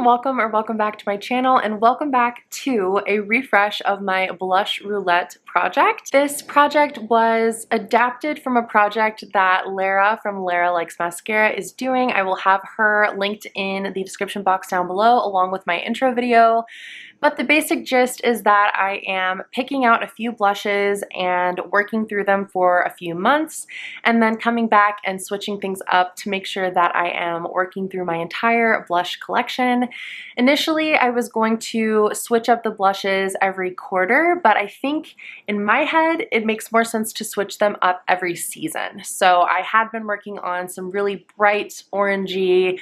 everyone, welcome back to my channel, and welcome back to a refresh of my Blush Roulette project. This project was adapted from a project that Lara from Lara Likes Mascara is doing. I will have her linked in the description box down below along with my intro video. But the basic gist is that I am picking out a few blushes and working through them for a few months, and then coming back and switching things up to make sure that I am working through my entire blush collection. Initially, I was going to switch up the blushes every quarter, but I think in my head, it makes more sense to switch them up every season. So I had been working on some really bright, orangey,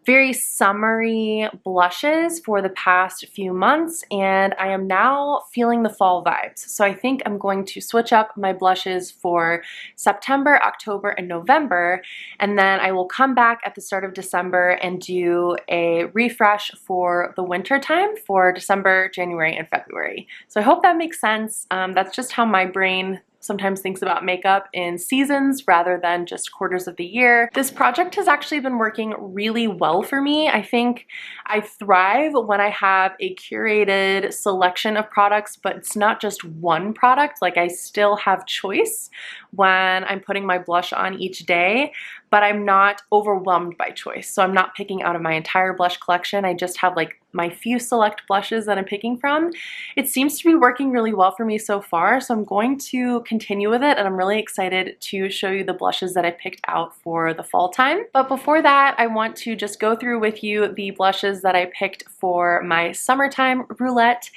very summery blushes for the past few months, and I am now feeling the fall vibes. So I think I'm going to switch up my blushes for September, October, and November, and then I will come back at the start of December and do a refresh for the winter time for December, January, and February. So I hope that makes sense. That's just how my brain sometimes thinks about makeup in seasons rather than just quarters of the year. This project has actually been working really well for me. I think I thrive when I have a curated selection of products, but it's not just one product. Like, I still have choice when I'm putting my blush on each day, but I'm not overwhelmed by choice. So I'm not picking out of my entire blush collection. I just have like my few select blushes that I'm picking from. It seems to be working really well for me so far, so I'm going to continue with it, and I'm really excited to show you the blushes that I picked out for the fall time. But before that, I want to just go through with you the blushes that I picked for my summertime roulette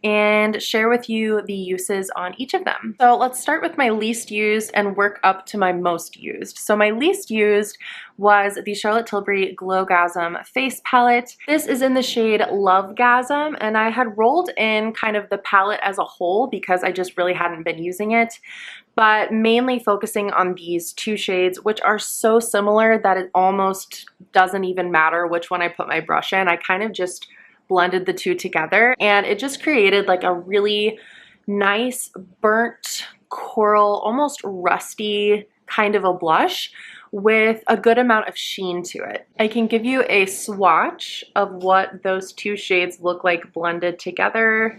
and share with you the uses on each of them. So let's start with my least used and work up to my most used. So my least used was the Charlotte Tilbury Glowgasm face palette. This is in the shade Lovegasm, and I had rolled in kind of the palette as a whole because I just really hadn't been using it, but mainly focusing on these two shades, which are so similar that it almost doesn't even matter which one I put my brush in. I kind of just blended the two together, and it just created like a really nice burnt coral, almost rusty kind of a blush with a good amount of sheen to it. I can give you a swatch of what those two shades look like blended together.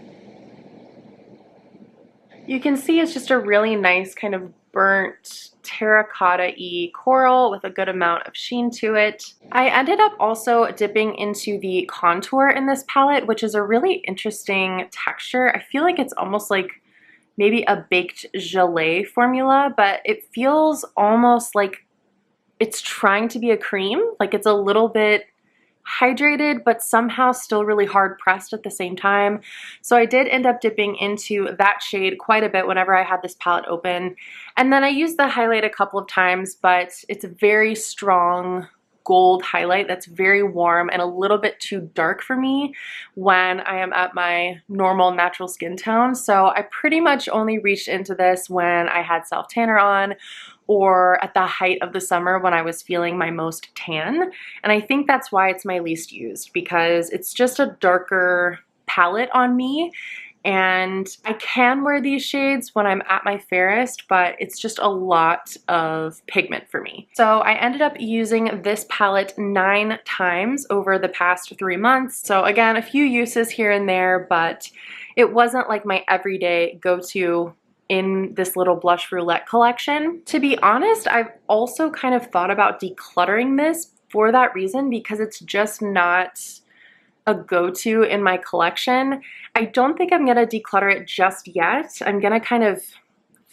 You can see it's just a really nice kind of burnt terracotta-y coral with a good amount of sheen to it. I ended up also dipping into the contour in this palette, which is a really interesting texture. I feel like it's almost like maybe a baked gelée formula, but it feels almost like it's trying to be a cream. Like, it's a little bit hydrated, but somehow still really hard pressed at the same time. So I did end up dipping into that shade quite a bit whenever I had this palette open. And then I used the highlight a couple of times, but it's a very strong gold highlight that's very warm and a little bit too dark for me when I am at my normal natural skin tone. So I pretty much only reached into this when I had self tanner on, or at the height of the summer when I was feeling my most tan. And I think that's why it's my least used, because it's just a darker palette on me. And I can wear these shades when I'm at my fairest, but it's just a lot of pigment for me. So I ended up using this palette 9 times over the past 3 months. So again, a few uses here and there, but it wasn't like my everyday go-to in this little Blush Roulette collection. To be honest, I've also kind of thought about decluttering this for that reason, because it's just not a go-to in my collection. I don't think I'm gonna declutter it just yet. I'm gonna kind of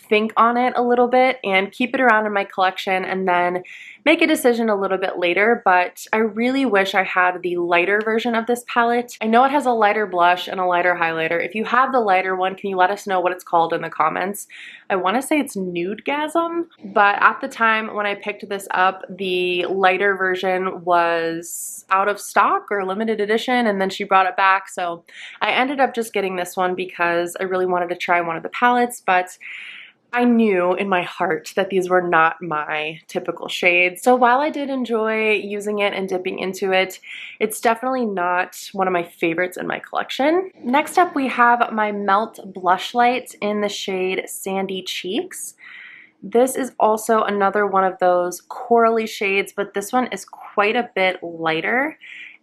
think on it a little bit and keep it around in my collection and then make a decision a little bit later, but I really wish I had the lighter version of this palette. I know it has a lighter blush and a lighter highlighter. If you have the lighter one, can you let us know what it's called in the comments? I want to say it's Nudegasm, but at the time when I picked this up, the lighter version was out of stock or limited edition, and then she brought it back, so I ended up just getting this one because I really wanted to try one of the palettes, but I knew in my heart that these were not my typical shades. So while I did enjoy using it and dipping into it, it's definitely not one of my favorites in my collection. Next up, we have my Melt Blush Light in the shade Sandy Cheeks. This is also another one of those corally shades, but this one is quite a bit lighter.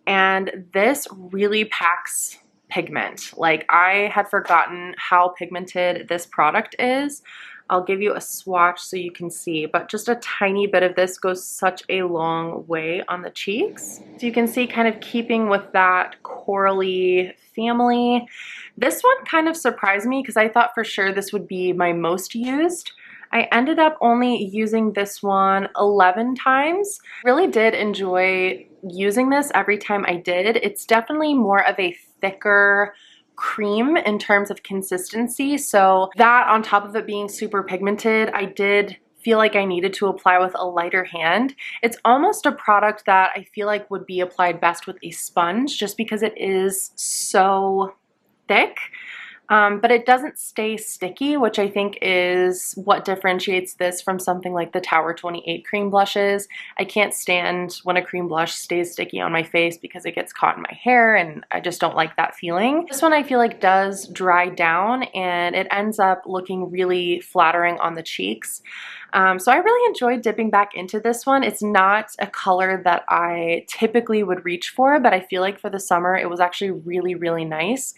and this really packs pigment. Like, I had forgotten how pigmented this product is. I'll give you a swatch so you can see, but just a tiny bit of this goes such a long way on the cheeks. So you can see, kind of keeping with that corally family. This one kind of surprised me because I thought for sure this would be my most used. I ended up only using this one 11 times. Really did enjoy using this every time I did. It's definitely more of a thicker cream in terms of consistency, so that on top of it being super pigmented, I did feel like I needed to apply with a lighter hand. It's almost a product that I feel like would be applied best with a sponge just because it is so thick. But it doesn't stay sticky, which I think is what differentiates this from something like the Tower 28 cream blushes. I can't stand when a cream blush stays sticky on my face because it gets caught in my hair, and I just don't like that feeling. This one I feel like does dry down, and it ends up looking really flattering on the cheeks. So I really enjoyed dipping back into this one. It's not a color that I typically would reach for, but I feel like for the summer it was actually really, really nice.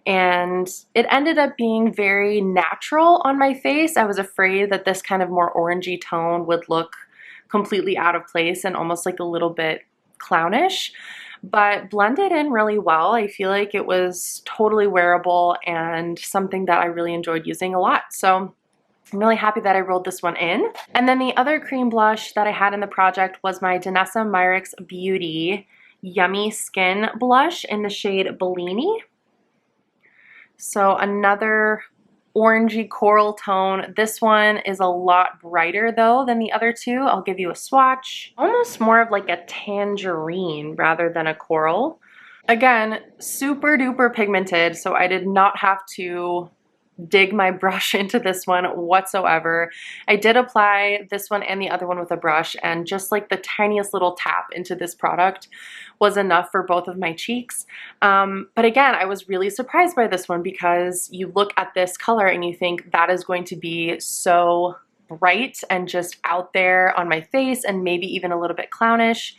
And it ended up being very natural on my face. I was afraid that this kind of more orangey tone would look completely out of place and almost like a little bit clownish, but blended in really well. I feel like it was totally wearable and something that I really enjoyed using a lot. So I'm really happy that I rolled this one in. And then the other cream blush that I had in the project was my Danessa Myricks Beauty Yummy Skin Blush in the shade Bellini. So another orangey coral tone. This one is a lot brighter though than the other two. I'll give you a swatch. Almost more of like a tangerine rather than a coral. Again, super duper pigmented, so I did not have to dig my brush into this one whatsoever. I did apply this one and the other one with a brush, and just like the tiniest little tap into this product was enough for both of my cheeks. But again, I was really surprised by this one because you look at this color and you think that is going to be so bright and just out there on my face and maybe even a little bit clownish.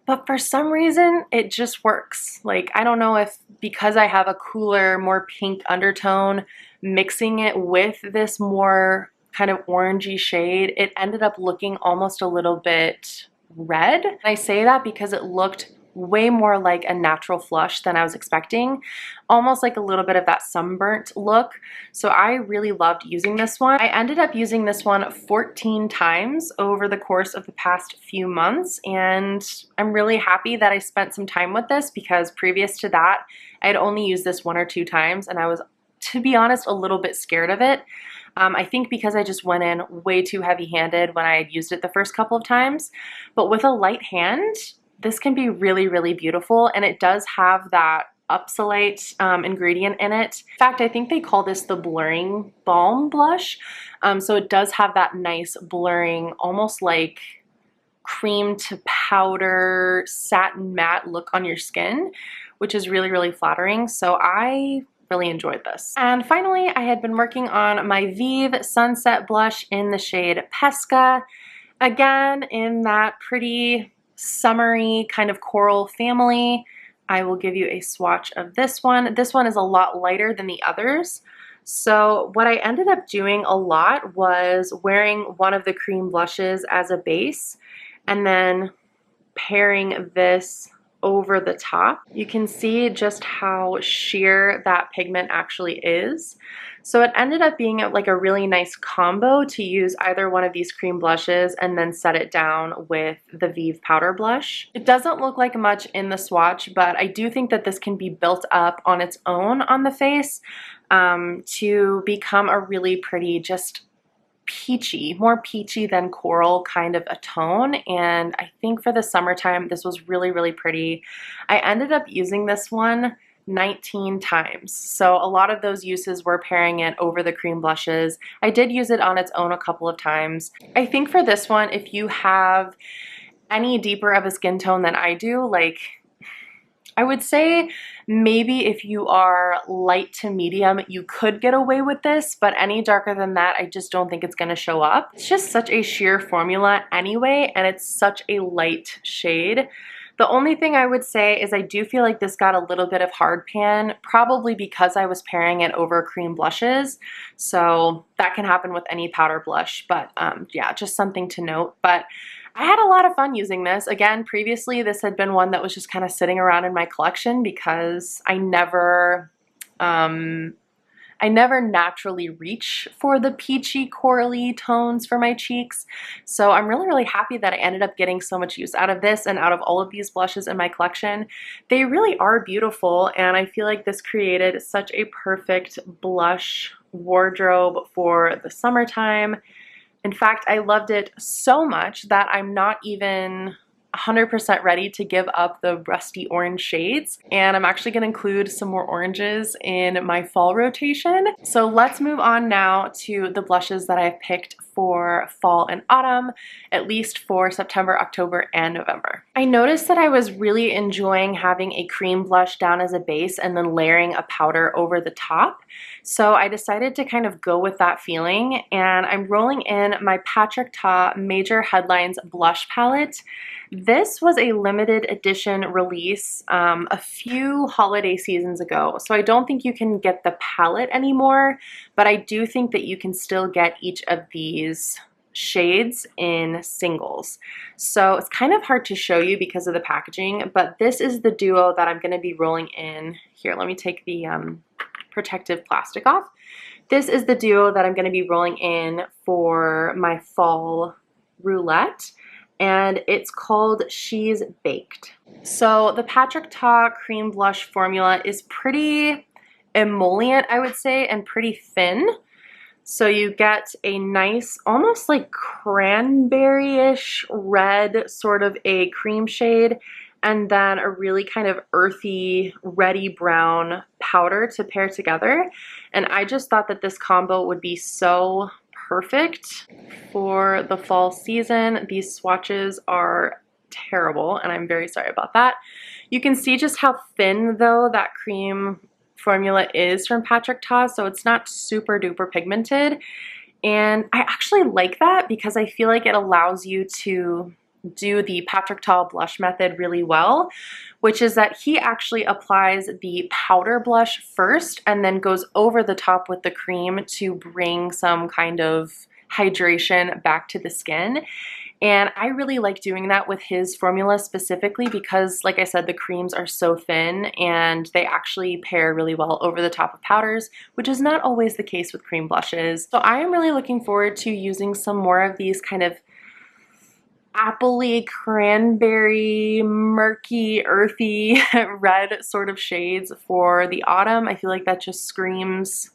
But for some reason, it just works. Like, I don't know if because I have a cooler, more pink undertone, mixing it with this more kind of orangey shade, it ended up looking almost a little bit red. And I say that because it looked way more like a natural flush than I was expecting, almost like a little bit of that sunburnt look. So I really loved using this one. I ended up using this one 14 times over the course of the past few months, and I'm really happy that I spent some time with this because previous to that, I had only used this 1 or 2 times, and I was, to be honest, a little bit scared of it. I think because I just went in way too heavy-handed when I had used it the first couple of times, but with a light hand, this can be really, really beautiful, and it does have that upsolate ingredient in it. In fact, I think they call this the blurring balm blush. So it does have that nice blurring, almost like cream to powder satin matte look on your skin, which is really, really flattering. So I really enjoyed this. And finally, I had been working on my Viv Sunset Blush in the shade Pesca. Again, in that pretty summery kind of coral family. I will give you a swatch of this one. This one is a lot lighter than the others. So what I ended up doing a lot was wearing one of the cream blushes as a base and then pairing this over the top. You can see just how sheer that pigment actually is. So it ended up being like a really nice combo to use either one of these cream blushes and then set it down with the Viv powder blush. It doesn't look like much in the swatch, but I do think that this can be built up on its own on the face to become a really pretty, just peachy, more peachy than coral kind of a tone. And I think for the summertime, this was really, really pretty. I ended up using this one 19 times. So a lot of those uses were pairing it over the cream blushes. I did use it on its own a couple of times. I think for this one, if you have any deeper of a skin tone than I do, like I would say maybe if you are light to medium, you could get away with this, but any darker than that, I just don't think it's going to show up. It's just such a sheer formula anyway, and it's such a light shade. The only thing I would say is I do feel like this got a little bit of hard pan, probably because I was pairing it over cream blushes. So that can happen with any powder blush, but yeah, just something to note. But I had a lot of fun using this. Again, previously this had been one that was just kind of sitting around in my collection because I never naturally reach for the peachy corally tones for my cheeks. So I'm really, really happy that I ended up getting so much use out of this and out of all of these blushes in my collection. They really are beautiful, and I feel like this created such a perfect blush wardrobe for the summertime. In fact, I loved it so much that I'm not even 100% ready to give up the rusty orange shades, and I'm actually going to include some more oranges in my fall rotation. So let's move on now to the blushes that I've picked for fall and autumn, at least for September, October, and November. I noticed that I was really enjoying having a cream blush down as a base and then layering a powder over the top. So I decided to kind of go with that feeling, and I'm rolling in my Patrick Ta Major Headlines Blush Palette. This was a limited edition release a few holiday seasons ago, so I don't think you can get the palette anymore, but I do think that you can still get each of these shades in singles. So it's kind of hard to show you because of the packaging, but this is the duo that I'm going to be rolling in. Here, let me take the protective plastic off. This is the duo that I'm going to be rolling in for my fall roulette, and it's called She's Baked. So the Patrick Ta cream blush formula is pretty emollient, I would say, and pretty thin. So you get a nice, almost like cranberry-ish red, sort of a cream shade, and then a really kind of earthy, reddy brown powder to pair together. And I just thought that this combo would be so perfect for the fall season. These swatches are terrible, and I'm very sorry about that. You can see just how thin, though, that cream formula is from Patrick Ta, so it's not super duper pigmented. And I actually like that because I feel like it allows you to do the Patrick Ta blush method really well, which is that he actually applies the powder blush first and then goes over the top with the cream to bring some kind of hydration back to the skin. And I really like doing that with his formula specifically because, like I said, the creams are so thin and they actually pair really well over the top of powders, which is not always the case with cream blushes. So I am really looking forward to using some more of these kind of appley, cranberry, murky, earthy, red sort of shades for the autumn. I feel like that just screams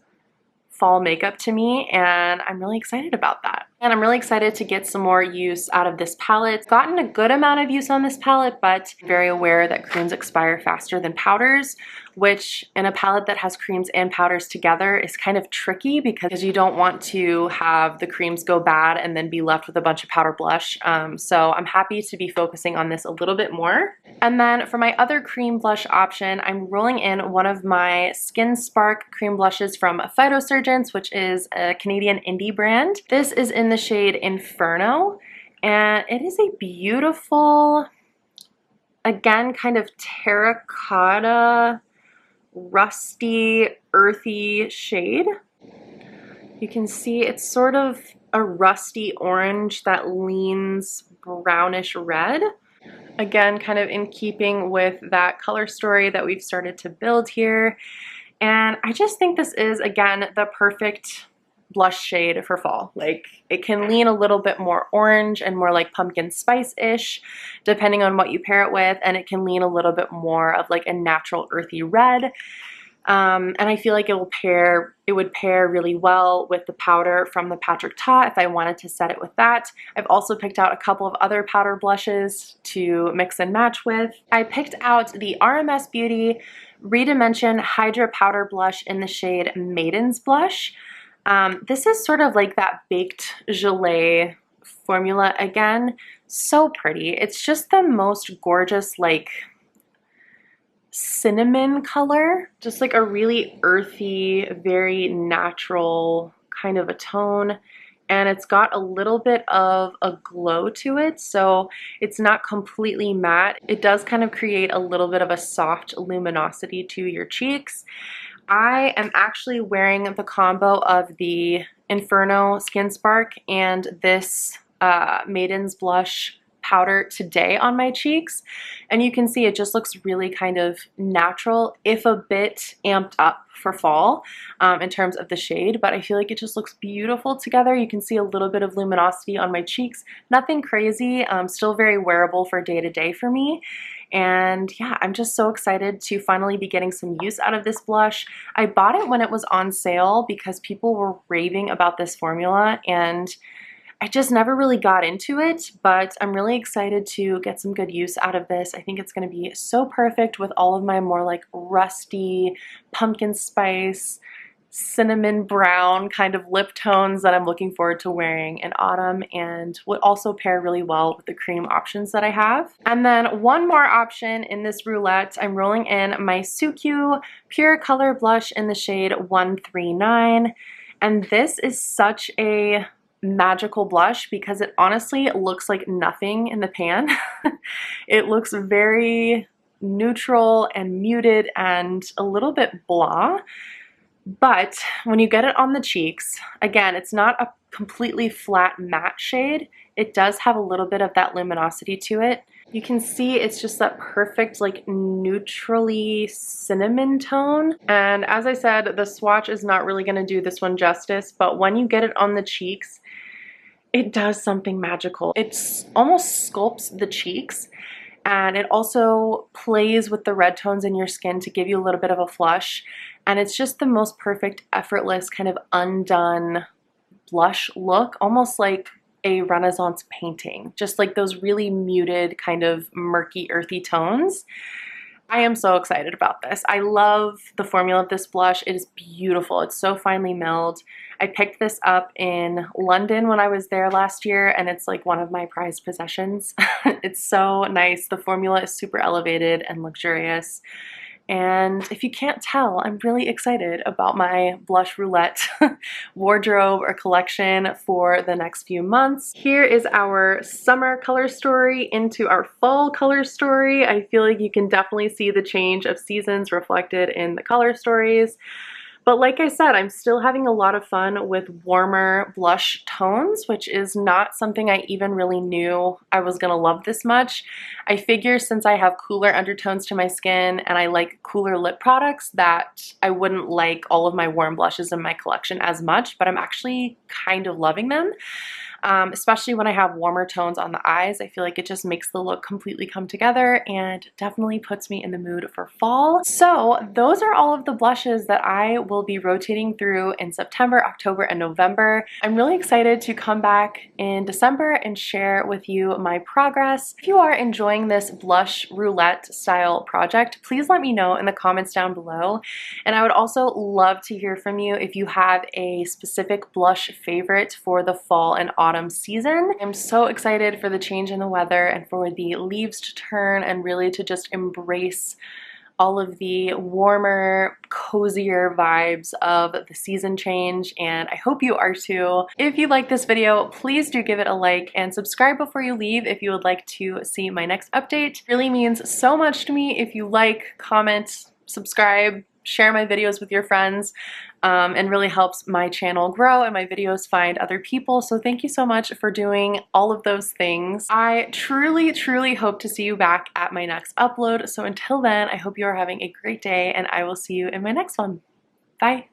fall makeup to me, and I'm really excited about that. And I'm really excited to get some more use out of this palette. Gotten a good amount of use on this palette, but very aware that creams expire faster than powders, which in a palette that has creams and powders together is kind of tricky because you don't want to have the creams go bad and then be left with a bunch of powder blush. So I'm happy to be focusing on this a little bit more. And then for my other cream blush option, I'm rolling in one of my Skin Spark cream blushes from Phyto Surgence, which is a Canadian indie brand. This is in the shade Inferno, and it is a beautiful, again, kind of terracotta, rusty, earthy shade. You can see it's sort of a rusty orange that leans brownish red. Again, kind of in keeping with that color story that we've started to build here. And I just think this is, again, the perfect blush shade for fall. Like, it can lean a little bit more orange and more like pumpkin spice-ish, depending on what you pair it with, and it can lean a little bit more of like a natural earthy red. And I feel like it would pair really well with the powder from the Patrick Ta if I wanted to set it with that. I've also picked out a couple of other powder blushes to mix and match with. I picked out the RMS Beauty Redimension Hydra Powder Blush in the shade Maiden's Blush. This is sort of like that baked gelée formula again. So pretty. It's just the most gorgeous, like, cinnamon color, just like a really earthy, very natural kind of a tone. and it's got a little bit of a glow to it, so it's not completely matte. It does kind of create a little bit of a soft luminosity to your cheeks. I am actually wearing the combo of the Inferno Skin Spark and this Maiden's Blush powder today on my cheeks, and you can see it just looks really kind of natural, if a bit amped up for fall in terms of the shade, but I feel like it just looks beautiful together. You can see a little bit of luminosity on my cheeks, nothing crazy, still very wearable for day to day for me. And yeah, I'm just so excited to finally be getting some use out of this blush. I bought it when it was on sale because people were raving about this formula, and I just never really got into it, but I'm really excited to get some good use out of this. I think it's going to be so perfect with all of my more like rusty pumpkin spice, cinnamon brown kind of lip tones that I'm looking forward to wearing in autumn, and would also pair really well with the cream options that I have. And then one more option in this roulette, I'm rolling in my Suikyu Pure Color Blush in the shade 139. And this is such a magical blush because it honestly looks like nothing in the pan. It looks very neutral and muted and a little bit blah. But when you get it on the cheeks, again, it's not a completely flat matte shade. It does have a little bit of that luminosity to it. You can see it's just that perfect like neutrally cinnamon tone. And as I said, the swatch is not really going to do this one justice, but when you get it on the cheeks, it does something magical. It almost sculpts the cheeks, and it also plays with the red tones in your skin to give you a little bit of a flush. And it's just the most perfect, effortless, kind of undone blush look, almost like a Renaissance painting, just like those really muted, kind of murky, earthy tones. I am so excited about this. I love the formula of this blush. It is beautiful. It's so finely milled. I picked this up in London when I was there last year, and it's like one of my prized possessions. It's so nice. The formula is super elevated and luxurious. And if you can't tell, I'm really excited about my Blush Roulette wardrobe or collection for the next few months. Here is our summer color story into our fall color story. I feel like you can definitely see the change of seasons reflected in the color stories. But like I said, I'm still having a lot of fun with warmer blush tones, which is not something I even really knew I was gonna love this much. I figure since I have cooler undertones to my skin and I like cooler lip products that I wouldn't like all of my warm blushes in my collection as much, but I'm actually kind of loving them. Especially when I have warmer tones on the eyes. I feel like it just makes the look completely come together and definitely puts me in the mood for fall. So those are all of the blushes that I will be rotating through in September, October, and November. I'm really excited to come back in December and share with you my progress. If you are enjoying this blush roulette style project, please let me know in the comments down below. And I would also love to hear from you if you have a specific blush favorite for the fall and autumn season. I'm so excited for the change in the weather and for the leaves to turn and really to just embrace all of the warmer, cozier vibes of the season change, and I hope you are too. If you like this video, please do give it a like and subscribe before you leave if you would like to see my next update. It really means so much to me if you like, comment, subscribe, share my videos with your friends, and really helps my channel grow and my videos find other people. So thank you so much for doing all of those things. I truly, truly hope to see you back at my next upload. So until then, I hope you are having a great day, and I will see you in my next one. Bye.